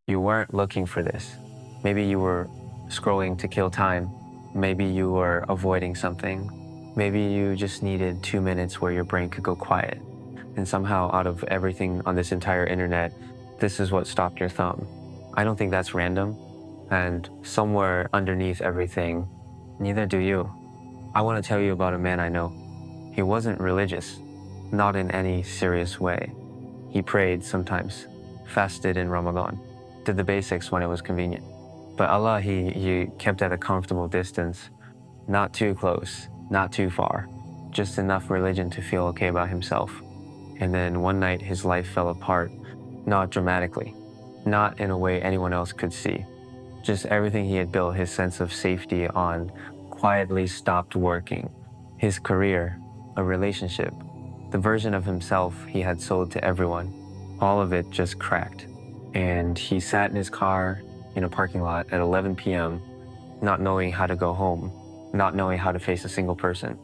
You weren't looking for this. Maybe you were scrolling to kill time. Maybe you were avoiding something. Maybe you just needed 2 minutes where your brain could go quiet. And somehow out of everything on this entire internet, this is what stopped your thumb. I don't think that's random. And somewhere underneath everything, neither do you. I want to tell you about a man I know. He wasn't religious, not in any serious way. He prayed sometimes, fasted in Ramadan, did the basics when it was convenient. But Allah, he kept at a comfortable distance, not too close, not too far, just enough religion to feel okay about himself. And then one night his life fell apart, not dramatically, not in a way anyone else could see. Just everything he had built his sense of safety on quietly stopped working. His career, a relationship, the version of himself he had sold to everyone, all of it just cracked. And he sat in his car in a parking lot at 11 p.m., not knowing how to go home, not knowing how to face a single person.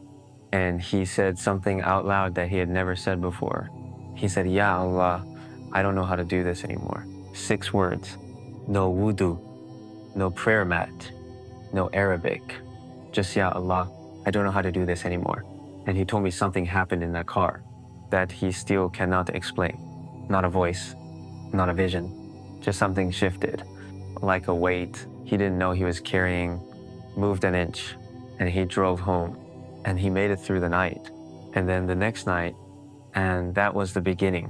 And he said something out loud that he had never said before. He said, "Ya Allah, I don't know how to do this anymore." 6 words. No wudu, no prayer mat, no Arabic. Just, "Ya Allah, I don't know how to do this anymore." And he told me something happened in that car that he still cannot explain. Not a voice, not a vision, just something shifted, like a weight he didn't know he was carrying, moved an inch, and he drove home. And he made it through the night. And then the next night, and that was the beginning.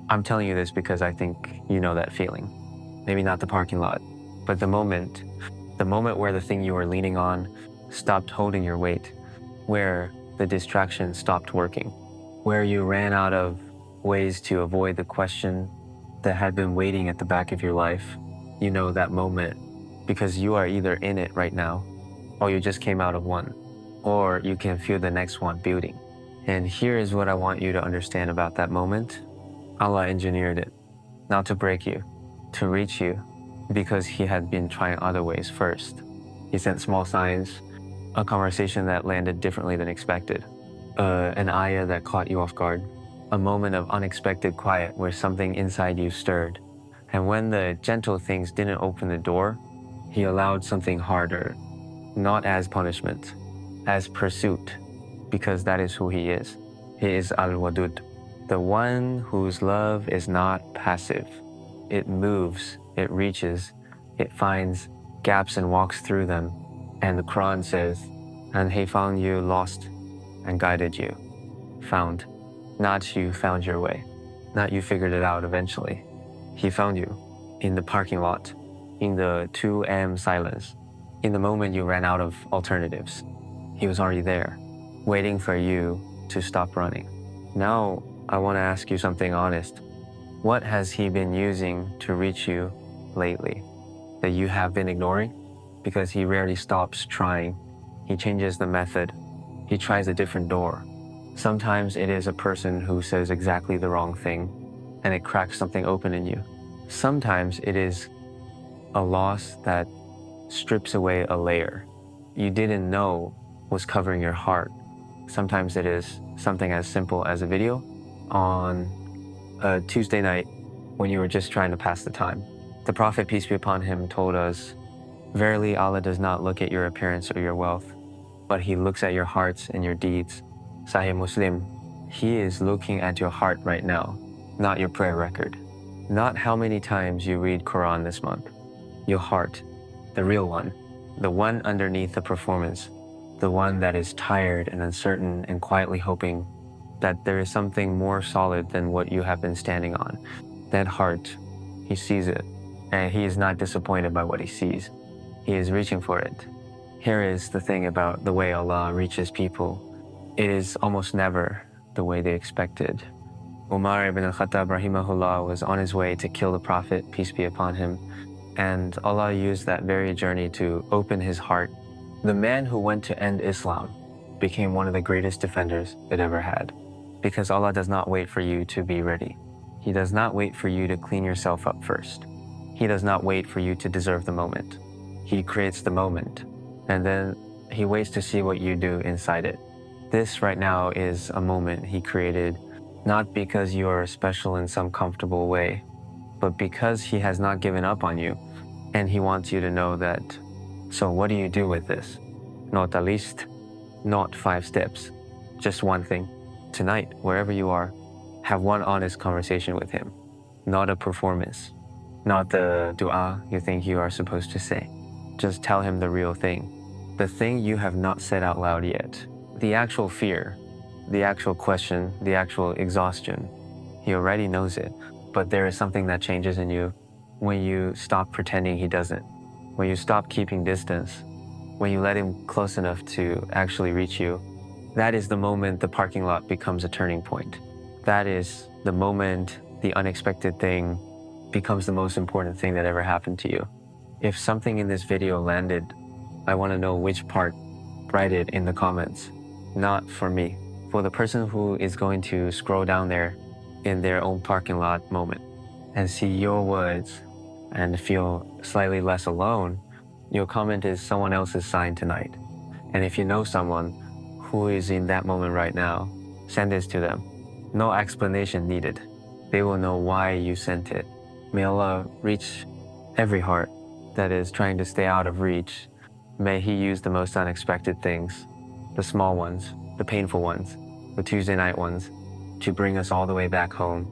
I'm telling you this because I think you know that feeling. Maybe not the parking lot, but the moment where the thing you were leaning on stopped holding your weight, where the distraction stopped working, where you ran out of ways to avoid the question that had been waiting at the back of your life. You know that moment because you are either in it right now, or you just came out of one, or you can feel the next one building. And here is what I want you to understand about that moment. Allah engineered it, not to break you, to reach you, because He had been trying other ways first. He sent small signs, a conversation that landed differently than expected, an ayah that caught you off guard, a moment of unexpected quiet where something inside you stirred. And when the gentle things didn't open the door, He allowed something harder, not as punishment, as pursuit, because that is who He is. He is Al-Wadud, the one whose love is not passive. It moves, it reaches, it finds gaps and walks through them. And the Quran says, "And He found you lost and guided you." Found, not you found your way, not you figured it out eventually. He found you in the parking lot, in the 2 a.m. silence, in the moment you ran out of alternatives. He was already there, waiting for you to stop running. Now, I want to ask you something honest. What has He been using to reach you lately that you have been ignoring? Because He rarely stops trying. He changes the method. He tries a different door. Sometimes it is a person who says exactly the wrong thing, and it cracks something open in you. Sometimes it is a loss that strips away a layer you didn't know was covering your heart. Sometimes it is something as simple as a video on a Tuesday night when you were just trying to pass the time. The Prophet, peace be upon him, told us, "Verily Allah does not look at your appearance or your wealth, but He looks at your hearts and your deeds." Sahih Muslim. He is looking at your heart right now, not your prayer record. Not how many times you read Quran this month. Your heart, the real one, the one underneath the performance, the one that is tired and uncertain and quietly hoping that there is something more solid than what you have been standing on. That heart, He sees it, and He is not disappointed by what He sees. He is reaching for it. Here is the thing about the way Allah reaches people. It is almost never the way they expected. Umar ibn al-Khattab rahimahullah was on his way to kill the Prophet, peace be upon him, and Allah used that very journey to open his heart. The man who went to end Islam became one of the greatest defenders it ever had, because Allah does not wait for you to be ready. He does not wait for you to clean yourself up first. He does not wait for you to deserve the moment. He creates the moment, and then He waits to see what you do inside it. This right now is a moment He created, not because you are special in some comfortable way, but because he has not given up on you, and he wants you to know that, so what do you do with this? Not a list, not 5 steps, just one thing. Tonight, wherever you are, have one honest conversation with him, not a performance, not the dua you think you are supposed to say. Just tell him the real thing, the thing you have not said out loud yet, the actual fear, the actual question, the actual exhaustion. He already knows it, but there is something that changes in you when you stop pretending he doesn't, when you stop keeping distance, when you let him close enough to actually reach you. That is the moment the parking lot becomes a turning point. That is the moment the unexpected thing becomes the most important thing that ever happened to you. If something in this video landed, I want to know which part. Write it in the comments. Not for me, for the person who is going to scroll down there in their own parking lot moment and see your words and feel slightly less alone. Your comment is someone else's sign tonight. And if you know someone who is in that moment right now, send this to them. No explanation needed. They will know why you sent it. May Allah reach every heart that is trying to stay out of reach. May He use the most unexpected things, the small ones, the painful ones, the Tuesday night ones, to bring us all the way back home